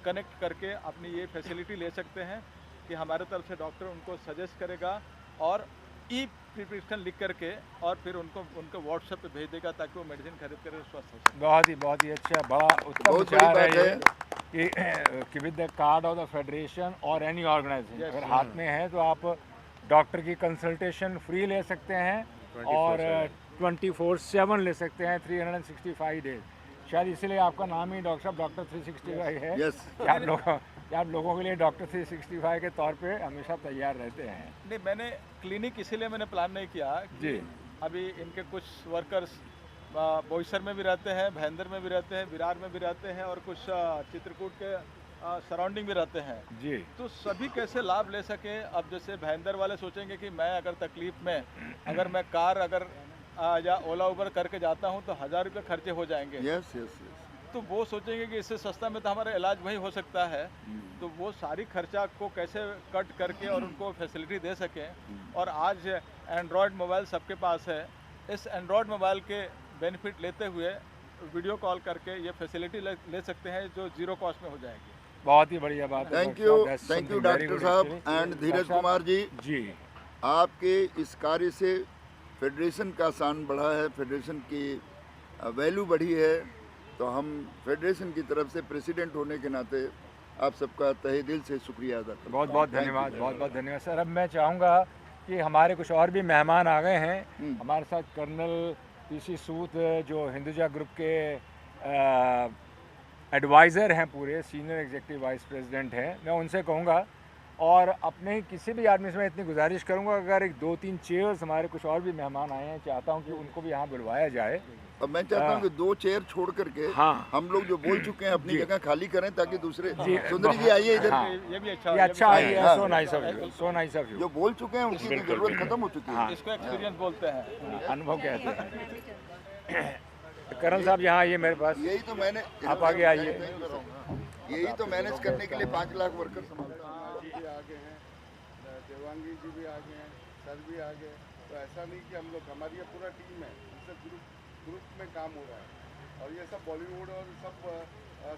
कनेक्ट करके अपनी ये फैसिलिटी ले सकते हैं कि हमारे तरफ से डॉक्टर उनको सजेस्ट करेगा और ई प्रिस्क्रिप्शन लिख करके और फिर उनको व्हाट्सएप पे भेज देगा ताकि वो मेडिसिन खरीद कर स्वस्थ हो सके। बहुत ही अच्छा, बड़ा उत्तम बहुत बड़ी विचार है बात ये कि with the card of the federation और एनी ऑर्गेनाइजेशन Yes, अगर हाथ में है तो आप डॉक्टर की कंसल्टेशन फ्री ले सकते हैं और 24/7 ले सकते हैं 365 डेज। शायद इसलिए आपका नाम ही डॉक्टर साहब डॉक्टर 365 है यस कि आप लोगों के लिए डॉक्टर 365 के तौर पे हमेशा तैयार रहते हैं। नहीं, मैंने क्लिनिक इसीलिए मैंने प्लान नहीं किया जी। कि अभी इनके कुछ वर्कर्स बोईसर में भी रहते हैं, भयंदर में भी रहते हैं, विरार में भी रहते हैं और कुछ चित्रकूट के सराउंडिंग भी रहते हैं। जी तो सभी कैसे लाभ ले सके। अब जैसे भयंदर वाले सोचेंगे कि मैं अगर तकलीफ में अगर मैं कार अगर या ओला उबर करके जाता हूँ तो 1000 रुपये खर्चे हो जाएंगे। यस यस यस तो वो सोचेंगे कि इससे सस्ता में तो हमारा इलाज वही हो सकता है। तो वो सारी खर्चा को कैसे कट करके और उनको फैसिलिटी दे सकें। और आज एंड्रॉयड मोबाइल सबके पास है, इस एंड्रॉयड मोबाइल के बेनिफिट लेते हुए वीडियो कॉल करके ये फैसिलिटी ले सकते हैं जो ज़ीरो कॉस्ट में हो जाएगी। बहुत ही बढ़िया बात है। थैंक यू डॉक्टर साहब एंड धीरज कुमार जी। जी आपके इस कार्य से फेडरेशन का शान बढ़ा है, फेडरेशन की वैल्यू बढ़ी है। तो हम फेडरेशन की तरफ से प्रेसिडेंट होने के नाते आप सबका तहे दिल से शुक्रिया अदा करते हैं। बहुत बहुत धन्यवाद, बहुत बहुत धन्यवाद सर। अब मैं चाहूँगा कि हमारे कुछ और भी मेहमान आ गए हैं हमारे साथ। कर्नल पीसी सूद जो हिंदुजा ग्रुप के एडवाइज़र हैं, पूरे सीनियर एग्जीक्यूटिव वाइस प्रेसिडेंट हैं, मैं उनसे कहूँगा और अपने ही किसी भी आदमी से मैं इतनी गुजारिश करूँगा अगर एक 2-3 चेयर्स हमारे कुछ और भी मेहमान आए हैं, चाहता हूँ कि उनको भी यहाँ बुलवाया जाए। और मैं चाहता हूँ कि 2 चेयर छोड़ करके हाँ। हम लोग जो बोल चुके हैं अपनी जगह खाली करें ताकि दूसरे जी, सुंदरी जी आइए इधर। हाँ। ये भी अच्छा ये अच्छा है, हाँ। So nice of you, so nice of you. जो बोल चुके हैं उनकी भी जरूरत खत्म हो चुकी है। इसको एक्सपीरियंस बोलते हैं। अनुभव कहते हैं। कर्नल साहब यहाँ आइए मेरे पास। यही तो मैंने आप आगे आइए। यही तो मैनेज करने के लिए 5 लाख वर्कर जी भी आ गए हैं, देवांगी जी भी आ गए हैं, सर भी आ गए। तो ऐसा नहीं कि हम लोग, हमारी ये पूरा टीम है, इससे ग्रुप में काम हो रहा है और ये सब बॉलीवुड और सब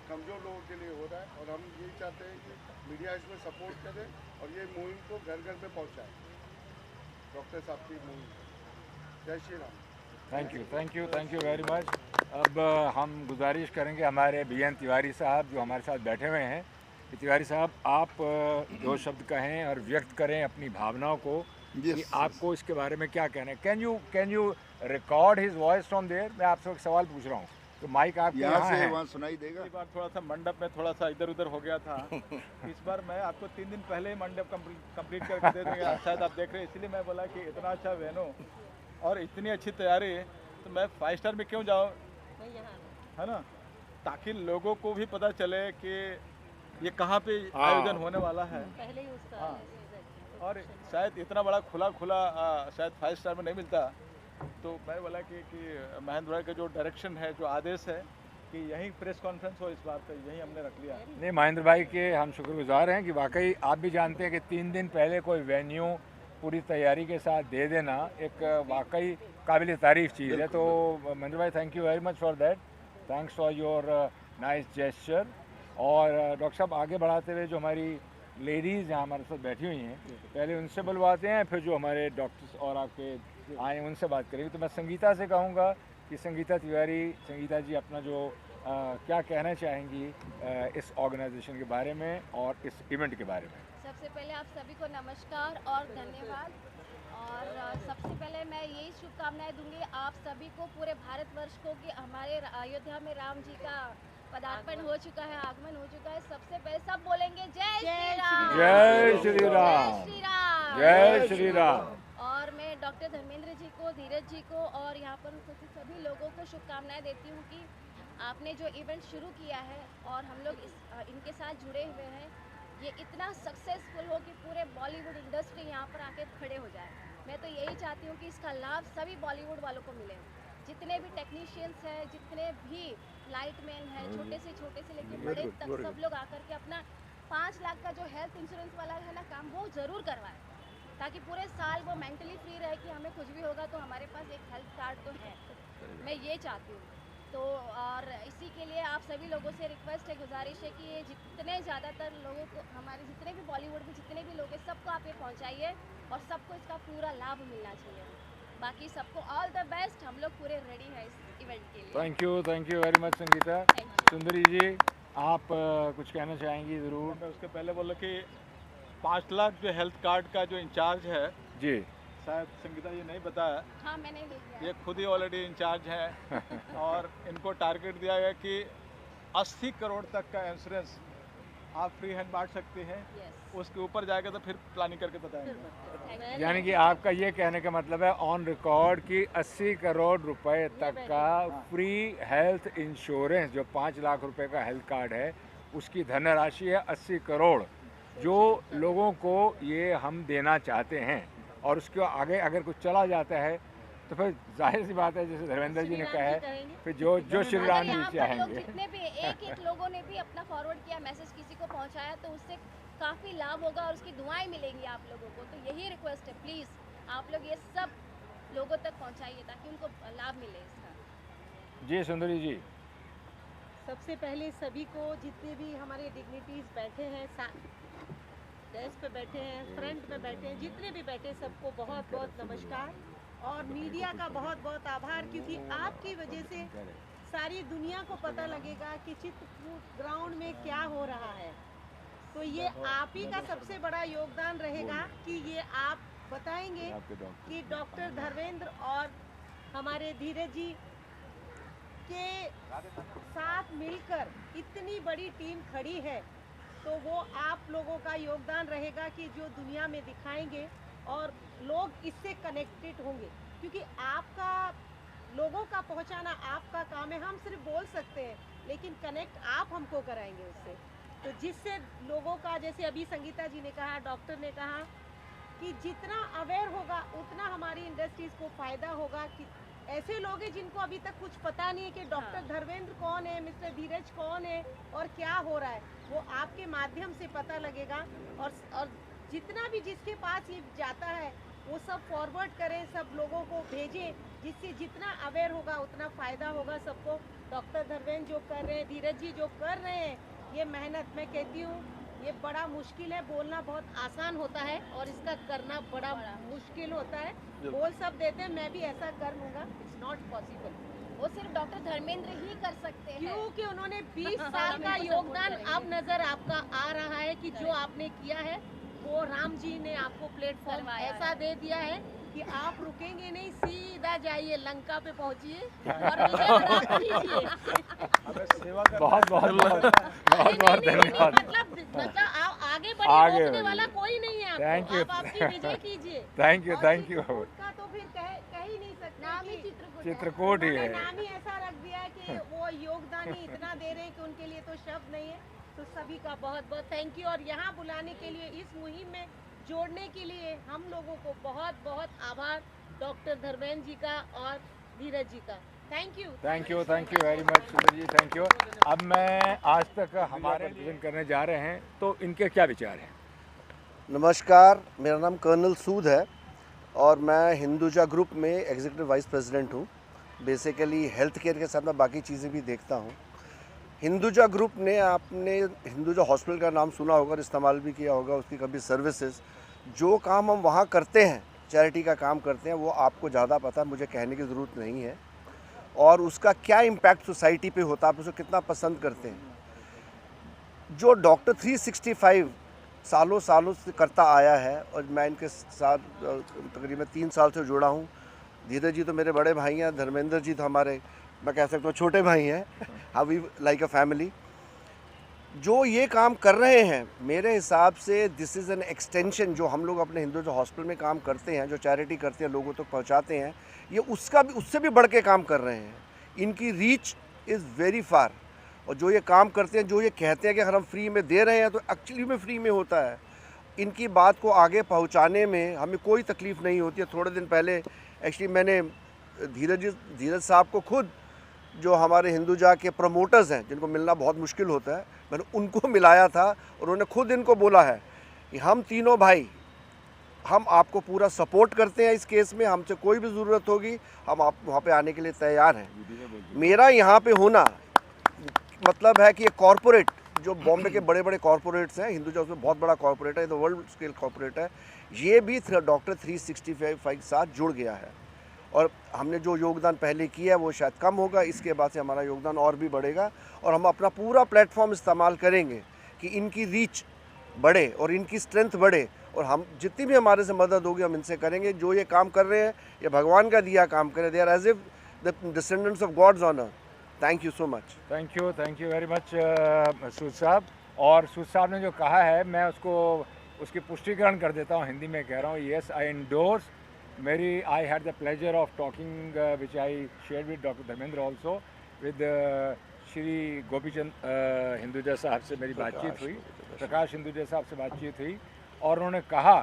कमज़ोर लोगों के लिए हो रहा है। और हम यही चाहते हैं कि मीडिया इसमें सपोर्ट करे और ये मुहिम को घर घर में पहुँचाए, डॉक्टर साहब की मुहिम। जय Shri Ram. Thank you very much. अब हम गुजारिश करेंगे हमारे बीएन तिवारी साहब जो हमारे साथ बैठे हुए हैं। तिवारी साहब, आप 2 शब्द कहें और व्यक्त करें अपनी भावनाओं को कि आपको इसके बारे में क्या कहना है। Can you record his voice from there? मैं आपसे एक सवाल पूछ रहा हूँ, तो माइक आपके यहाँ से है। वहाँ सुनाई देगा। इस बार थोड़ा सा मंडप में थोड़ा सा इधर उधर हो गया था। इस बार मैं आपको 3 दिन पहले ही मंडप कंप्लीट करके दे दूँगा। शायद आप देख रहे हैं, इसलिए मैं बोला कि इतना अच्छा वेन्यू और इतनी अच्छी तैयारी, तो मैं 5 स्टार में क्यों जाऊँ, है ना, ताकि लोगों को भी पता चले कि ये कहाँ पे आयोजन होने वाला है। पहले ही उसका हाँ। और शायद इतना बड़ा खुला शायद 5 स्टार में नहीं मिलता। तो मैं बोला कि महेंद्र भाई का जो डायरेक्शन है, जो आदेश है कि यहीं प्रेस कॉन्फ्रेंस हो, इस बार तो यहीं हमने रख लिया। नहीं, महेंद्र भाई के हम शुक्रगुजार हैं कि वाकई आप भी जानते हैं कि 3 दिन पहले कोई वेन्यू पूरी तैयारी के साथ दे देना एक वाकई काबिल तारीफ़ चीज़ है। तो महेंद्र भाई, thank you very much for that, thanks for your nice gesture. और डॉक्टर साहब, आगे बढ़ाते हुए जो हमारी लेडीज़ यहाँ हमारे साथ बैठी हुई हैं, पहले उनसे बुलवाते हैं, फिर जो हमारे डॉक्टर्स और आपके आए उनसे बात करेंगे। तो मैं संगीता से कहूँगा कि संगीता जी अपना जो क्या कहना चाहेंगी इस ऑर्गेनाइजेशन के बारे में और इस इवेंट के बारे में। सबसे पहले आप सभी को नमस्कार और धन्यवाद। और सबसे पहले मैं यही शुभकामनाएं दूंगी आप सभी को, पूरे भारतवर्ष को, कि हमारे अयोध्या में राम जी का पदार्पण हो चुका है, आगमन हो चुका है। सबसे पहले सब बोलेंगे जय श्री राम, जय श्री राम, जय श्री राम, जय श्री राम। और मैं डॉक्टर धर्मेंद्र जी को, धीरज धीरज जी को और यहाँ पर उपस्थित सभी लोगों को शुभकामनाएं देती हूँ कि आपने जो इवेंट शुरू किया है और हम लोग इनके साथ जुड़े हुए हैं, ये इतना सक्सेसफुल हो कि पूरे बॉलीवुड इंडस्ट्री यहाँ पर आके खड़े हो जाए। मैं तो यही चाहती हूँ कि इसका लाभ सभी बॉलीवुड वालों को मिले, जितने भी टेक्नीशियंस हैं, जितने भी लाइटमैन हैं, छोटे से लेकर बड़े तक, सब लोग आकर के अपना 5 लाख का जो हेल्थ इंश्योरेंस वाला है ना काम, वो ज़रूर करवाएं, ताकि पूरे साल वो मेंटली फ्री रहे कि हमें कुछ भी होगा तो हमारे पास एक हेल्थ कार्ड तो है। मैं ये चाहती हूँ। तो और इसी के लिए आप सभी लोगों से रिक्वेस्ट है, गुजारिश है कि ये जितने ज़्यादातर लोगों को, हमारे जितने भी बॉलीवुड में जितने भी लोग हैं, सबको आप ये पहुँचाइए और सबको इसका पूरा लाभ मिलना चाहिए। बाकी सबको ऑल द बेस्ट, हम लोग पूरे रेडी हैं इस इवेंट के लिए। Thank you very much Sangeeta. सुंदरी जी, आप कुछ कहना चाहेंगी ज़रूर। मैं उसके पहले बोला कि 5 लाख जो हेल्थ कार्ड का जो इंचार्ज है जी, शायद संगीता जी नहीं बताया, हाँ मैंने ले लिया। ये खुद ही ऑलरेडी इंचार्ज हैं और इनको टारगेट दिया गया कि 80 करोड़ तक का इंश्योरेंस आप फ्री हैंड बांट सकते हैं। उसके ऊपर जाएगा तो फिर प्लानिंग करके बताएंगे। यानी कि आपका ये कहने का मतलब है ऑन रिकॉर्ड कि 80 करोड़ रुपए तक का फ्री हेल्थ इंश्योरेंस, जो 5 लाख रुपए का हेल्थ कार्ड है, उसकी धनराशि है 80 करोड़, जो लोगों को ये हम देना चाहते हैं। और उसके आगे अगर कुछ चला जाता है तो फिर जाहिर सी बात है, जैसे धर्मेंद्र जी ने कहा है, फिर जो श्री राम जी चाहेंगे। जितने भी एक लोगों ने भी अपना फॉरवर्ड किया मैसेज, किसी को पहुंचाया, तो उससे काफ़ी लाभ होगा और उसकी दुआएं मिलेंगी आप लोगों को। तो यही रिक्वेस्ट है, प्लीज़ आप लोग ये सब लोगों तक पहुंचाइए ताकि उनको लाभ मिले इसका। जी सुंदरी जी। सबसे पहले सभी को, जितने भी हमारे डिग्निटीज बैठे हैं, डेस्क पे बैठे हैं, फ्रंट पे बैठे हैं, जितने भी बैठे, सबको बहुत बहुत नमस्कार। और मीडिया का बहुत बहुत आभार, क्योंकि आपकी वजह से सारी दुनिया को पता लगेगा कि चित्रकूट ग्राउंड में क्या हो रहा है। तो ये आप ही का सबसे बड़ा योगदान रहेगा कि ये आप बताएंगे कि डॉक्टर धर्मेंद्र और हमारे धीरज जी के साथ मिलकर इतनी बड़ी टीम खड़ी है, तो वो आप लोगों का योगदान रहेगा कि जो दुनिया में दिखाएंगे और लोग इससे कनेक्टेड होंगे, क्योंकि आपका लोगों का पहुंचाना आपका काम है। हम सिर्फ बोल सकते हैं, लेकिन कनेक्ट आप हमको कराएंगे उससे, तो जिससे लोगों का, जैसे अभी संगीता जी ने कहा, डॉक्टर ने कहा कि जितना अवेयर होगा उतना हमारी इंडस्ट्रीज़ को फ़ायदा होगा। कि ऐसे लोग हैं जिनको अभी तक कुछ पता नहीं है कि डॉक्टर धर्मेंद्र कौन है, मिस्टर धीरज कौन है और क्या हो रहा है, वो आपके माध्यम से पता लगेगा। और जितना भी जिसके पास ये जाता है वो सब फॉरवर्ड करें, सब लोगों को भेजें, जिससे जितना अवेयर होगा उतना फ़ायदा होगा सबको। डॉक्टर धर्मेंद्र जो कर रहे हैं, धीरज जी जो कर रहे हैं, ये मेहनत, मैं कहती हूँ ये बड़ा मुश्किल है। बोलना बहुत आसान होता है और इसका करना बड़ा मुश्किल होता है। बोल सब देते हैं, मैं भी ऐसा कर लूँगा, इट्स नॉट पॉसिबल। वो सिर्फ डॉक्टर धर्मेंद्र ही कर सकते हैं, क्योंकि उन्होंने 20 साल का योगदान अब नज़र आपका आ रहा है कि जो आपने किया है वो राम जी ने आपको प्लेटफॉर्म ऐसा दे दिया है कि आप रुकेंगे नहीं, सीधा जाइए, लंका पे पहुंचिए और विजय प्राप्त कीजिए। बहुत धन्यवाद। मतलब आगे बढ़िए, रोकने वाला कोई नहीं है आपको। आप आपकी विजय कीजिए। Thank you. का तो फिर कह ही नहीं सकते, नाम ही चित्रकूट ही है। नाम ही ऐसा रख दिया है कि वो योगदान ही इतना दे रहे हैं कि उनके लिए तो शब्द नहीं है। तो सभी का बहुत बहुत थैंक यू। और यहाँ बुलाने के लिए, इस मुहिम में जोड़ने के लिए हम लोगों को बहुत बहुत आभार डॉक्टर धर्मेंद्र जी का और धीरज जी का। थैंक यू वेरी मच सुंदर जी, थैंक यू। अब मैं आज तक हमारे प्रेजेंट करने जा रहे हैं, तो इनके क्या विचार हैं? नमस्कार, मेरा नाम कर्नल सूद है और मैं हिंदुजा ग्रुप में एग्जीक्यूटिव वाइस प्रेसिडेंट हूँ। बेसिकली हेल्थ केयर के साथ मैं बाकी चीज़ें भी देखता हूँ। हिंदुजा ग्रुप ने, आपने हिंदुजा हॉस्पिटल का नाम सुना होगा और इस्तेमाल भी किया होगा, उसकी कभी सर्विसेज, जो काम हम वहाँ करते हैं, चैरिटी का काम करते हैं, वो आपको ज़्यादा पता है, मुझे कहने की ज़रूरत नहीं है। और उसका क्या इम्पैक्ट सोसाइटी पे होता है, आप उसको कितना पसंद करते हैं। जो डॉक्टर 365 सालों से करता आया है और मैं इनके साथ तकरीबन 3 साल से जुड़ा हूँ। धीरज जी तो मेरे बड़े भाई हैं, धर्मेंद्र जी तो हमारे, मैं कह सकता हूँ, छोटे भाई हैं। How we like a family. जो ये काम कर रहे हैं, मेरे हिसाब से दिस इज़ एन एक्सटेंशन। जो हम लोग अपने हिंदुजा हॉस्पिटल में काम करते हैं, जो चैरिटी करते हैं, लोगों तक पहुँचाते हैं, ये उससे भी बढ़ के काम कर रहे हैं। इनकी रीच इज़ वेरी फार, और जो ये काम करते हैं, जो ये कहते हैं कि अगर हम फ्री में दे रहे हैं तो एक्चुअली में फ्री में होता है। इनकी बात को आगे पहुंचाने में हमें कोई तकलीफ़ नहीं होती है। थोड़े दिन पहले एक्चुअली मैंने धीरज साहब को खुद, जो हमारे हिंदुजा के प्रमोटर्स हैं जिनको मिलना बहुत मुश्किल होता है, मैंने उनको मिलाया था और उन्होंने खुद इनको बोला है कि हम तीनों भाई, हम आपको पूरा सपोर्ट करते हैं इस केस में, हमसे कोई भी ज़रूरत होगी हम आप वहाँ पे आने के लिए तैयार हैं। मेरा यहाँ पे होना मतलब है कि ये कॉरपोरेट, जो बॉम्बे के बड़े बड़े कॉरपोरेट्स हैं, हिंदुजा उसमें बहुत बड़ा कॉरपोरेट है, तो वर्ल्ड स्केल कॉरपोरेट है, ये भी डॉक्टर 365 के साथ जुड़ गया है। और हमने जो योगदान पहले किया है वो शायद कम होगा, इसके बाद से हमारा योगदान और भी बढ़ेगा और हम अपना पूरा प्लेटफॉर्म इस्तेमाल करेंगे कि इनकी रीच बढ़े और इनकी स्ट्रेंथ बढ़े, और हम जितनी भी हमारे से मदद होगी हम इनसे करेंगे। जो ये काम कर रहे हैं ये भगवान का दिया काम कर रहे हैं, they are as if the descendants of gods on earth. Thank you so much. Thank you very much Sood साहब। और सूद साहब ने जो कहा है मैं उसकी पुष्टिकरण कर देता हूँ, हिंदी में कह रहा हूँ। Yes, I endorse. I had the pleasure of talking, which I shared with Dr. Dharmendra also, with Shri Gopichand Hinduja साहब से मेरी बातचीत हुई, प्रकाश हिंदुजा साहब से बातचीत हुई, और उन्होंने कहा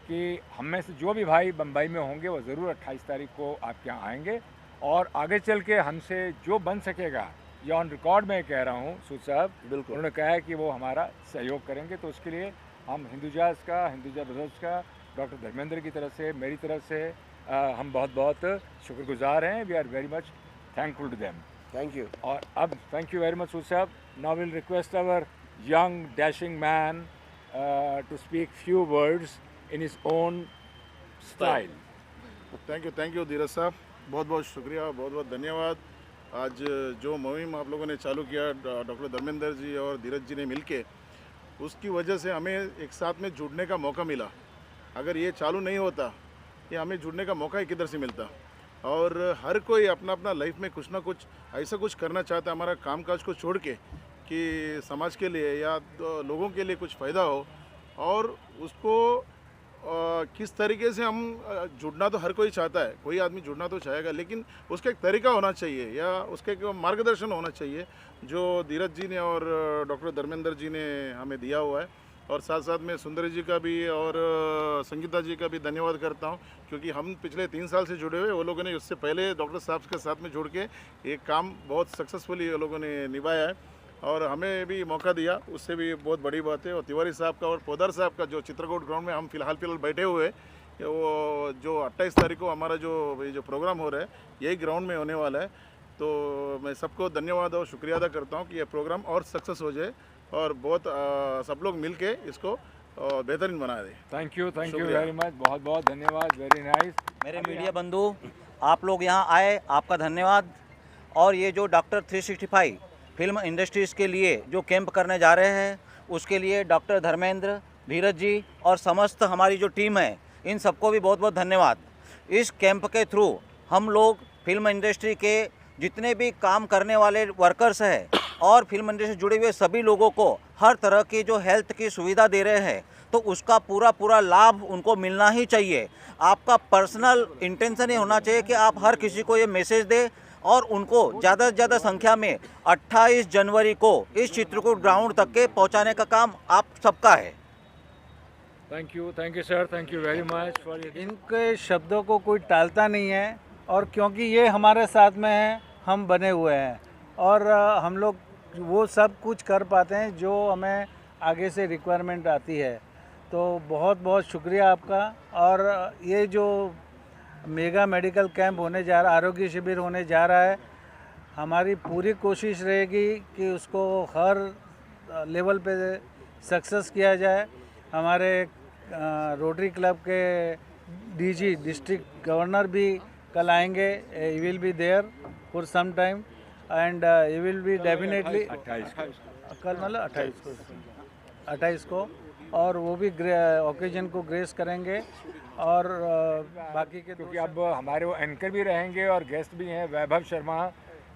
कि हम में से जो भी भाई बम्बई में होंगे वो ज़रूर 28 तारीख को आपके यहाँ आएंगे, और आगे चल के हमसे जो बन सकेगा, ये ऑन रिकॉर्ड में कह रहा हूँ सूद साहब, बिल्कुल उन्होंने कहा है कि वो हमारा सहयोग करेंगे। तो उसके लिए हम हिंदुजा ब्रदर्स का, डॉक्टर धर्मेंद्र की तरफ से, मेरी तरफ से हम बहुत बहुत शुक्रगुजार हैं। We are very much thankful to them. Thank you. और अब thank you very much Sood साहब। Now will request our young dashing man to speak few words in his own style. Thank you Dheeraj साहब, बहुत बहुत शुक्रिया, बहुत बहुत धन्यवाद। आज जो मुहिम आप लोगों ने चालू किया डॉक्टर धर्मेंद्र जी और धीरज जी ने मिलके, उसकी वजह से हमें एक साथ में जुड़ने का मौका मिला। अगर ये चालू नहीं होता, ये हमें जुड़ने का मौका ही किधर से मिलता। और हर कोई अपना अपना लाइफ में कुछ ना कुछ ऐसा कुछ करना चाहता है, हमारा कामकाज को छोड़ के, कि समाज के लिए या लोगों के लिए कुछ फ़ायदा हो। और उसको किस तरीके से हम जुड़ना, तो हर कोई चाहता है, कोई आदमी जुड़ना तो चाहेगा, लेकिन उसका एक तरीका होना चाहिए या उसका एक मार्गदर्शन होना चाहिए, जो धीरज जी ने और डॉक्टर धर्मेंद्र जी ने हमें दिया हुआ है। और साथ साथ में सुंदरी जी का भी और संगीता जी का भी धन्यवाद करता हूं, क्योंकि हम पिछले 3 साल से जुड़े हुए, वो लोगों ने उससे पहले डॉक्टर साहब के साथ में जुड़ के एक काम बहुत सक्सेसफुली वो लोगों ने निभाया है और हमें भी मौका दिया, उससे भी बहुत बड़ी बात है। और तिवारी साहब का और पोदार साहब का, जो चित्रकूट ग्राउंड में हम फिलहाल बैठे हुए, वो जो 28 तारीख को हमारा जो प्रोग्राम हो रहा है यही ग्राउंड में होने वाला है। तो मैं सबको धन्यवाद और शुक्रिया अदा करता हूँ कि ये प्रोग्राम और सक्सेस हो जाए और बहुत सब लोग मिलके इसको बेहतरीन बना दें। थैंक यू वेरी मच, बहुत बहुत धन्यवाद, वेरी नाइस। मेरे मीडिया बंधु, आप लोग यहाँ आए, आपका धन्यवाद। और ये जो डॉक्टर 365 फिल्म इंडस्ट्रीज़ के लिए जो कैंप करने जा रहे हैं, उसके लिए डॉक्टर धर्मेंद्र, धीरज जी और समस्त हमारी जो टीम है, इन सबको भी बहुत बहुत धन्यवाद। इस कैंप के थ्रू हम लोग फिल्म इंडस्ट्री के जितने भी काम करने वाले वर्कर्स हैं और फिल्म इंडस्ट्री से जुड़े हुए सभी लोगों को हर तरह की जो हेल्थ की सुविधा दे रहे हैं, तो उसका पूरा लाभ उनको मिलना ही चाहिए। आपका पर्सनल इंटेंशन ये होना चाहिए कि आप हर किसी को ये मैसेज दें और उनको ज़्यादा से ज़्यादा संख्या में 28 जनवरी को इस चित्रकूट ग्राउंड तक के पहुंचाने का काम आप सबका है। Thank you sir, thank you very much for. इनके शब्दों को कोई टालता नहीं है, और क्योंकि ये हमारे साथ में हैं, हम बने हुए हैं और हम लोग वो सब कुछ कर पाते हैं जो हमें आगे से रिक्वायरमेंट आती है। तो बहुत बहुत शुक्रिया आपका। और ये जो मेगा मेडिकल कैंप होने जा रहा, आरोग्य शिविर होने जा रहा है, हमारी पूरी कोशिश रहेगी कि उसको हर लेवल पे सक्सेस किया जाए। हमारे रोटरी क्लब के डीजी, डिस्ट्रिक्ट गवर्नर भी कल आएंगे, he will be there for some time and he will be definitely 28 कल मतलब 28 को, और वो भी ओकेजन को ग्रेस करेंगे। और बाकी के, क्योंकि अब हमारे वो एंकर भी रहेंगे और गेस्ट भी हैं, वैभव शर्मा,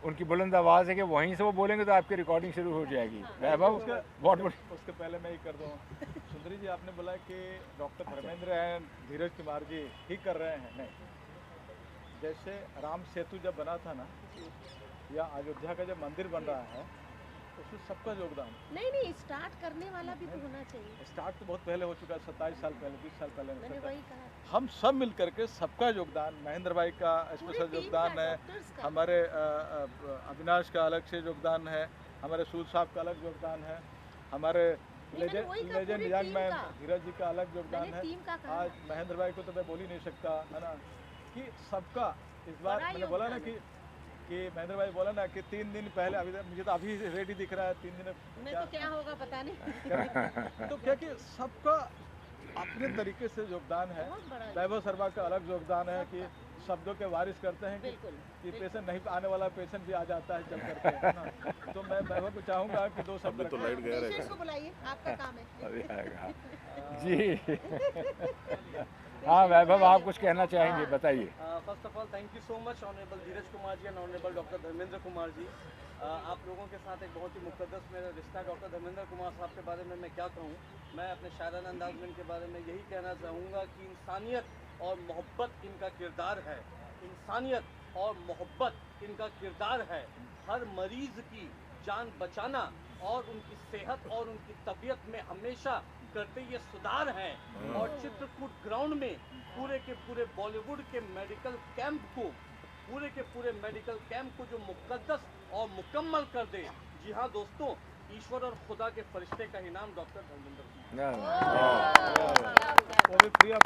उनकी बुलंद आवाज़ है कि वहीं से वो बोलेंगे तो आपकी रिकॉर्डिंग शुरू हो जाएगी। वैभव उसके पहले मैं ही कर दूँ। सुंदरी जी, आपने बोला कि डॉक्टर धर्मेंद्र हैं, धीरज कुमार जी ठीक कर रहे हैं, नहीं जैसे राम सेतु जब बना था ना, या अयोध्या का जब मंदिर बन रहा है, उसमें सबका योगदान। नहीं, स्टार्ट करने वाला भी तो होना चाहिए। स्टार्ट तो बहुत पहले हो चुका है, 27 साल पहले, 20 साल पहले। मैंने वही कहा। हम सब मिल करके सबका योगदान, महेंद्र भाई का स्पेशल योगदान है, हमारे अविनाश का अलग से योगदान है, हमारे सूद साहब का अलग योगदान है, हमारे लेजेंड यंग मैन धीरज जी का अलग योगदान है। आज महेंद्र भाई को तो मैं बोल ही नहीं सकता, है ना, कि सबका इस बार मैंने बोला ना कि महेंद्र भाई बोला ना कि 3 दिन पहले, अभी मुझे तो अभी रेडी दिख रहा है 3 दिन में तो क्या होगा पता नहीं। तो क्या कि सबका अपने तरीके से योगदान है। वैभव शर्मा का अलग योगदान है कि शब्दों के वारिस करते हैं कि पेशेंट नहीं आने वाला पेशेंट भी आ जाता है चल करके, है ना। तो मैं वैभव को चाहूँगा कि 2 शब्द तो लाइट गया रहेगा, को बुलाइए, आपका काम है। अभी आएगा जी। हाँ वैभव, आप कुछ कहना चाहेंगे, बताइए। First of all thank you so much honourable Dheeraj Kumar ji and honourable doctor Dharmendra Kumar ji. आप लोगों के साथ एक बहुत ही मुकद्दस मेरा रिश्ता। डॉक्टर धर्मेंद्र कुमार साहब के बारे में मैं क्या कहूँ, मैं अपने शायराना अंदाज में इनके बारे में यही कहना चाहूँगा कि इंसानियत और मोहब्बत इनका किरदार है। इंसानियत और मोहब्बत इनका किरदार है। हर मरीज़ की जान बचाना और उनकी सेहत और उनकी तबीयत में हमेशा करते ये सुधार है। और चित्रकूट ग्राउंड में पूरे के पूरे बॉलीवुड के मेडिकल कैंप को, पूरे के पूरे मेडिकल कैंप को जो मुकद्दस और मुकम्मल कर दे। जी हाँ दोस्तों, ईश्वर और खुदा के फरिश्ते का ही नाम डॉक्टर धर्मेंद्र, वो भी फ्री ऑफ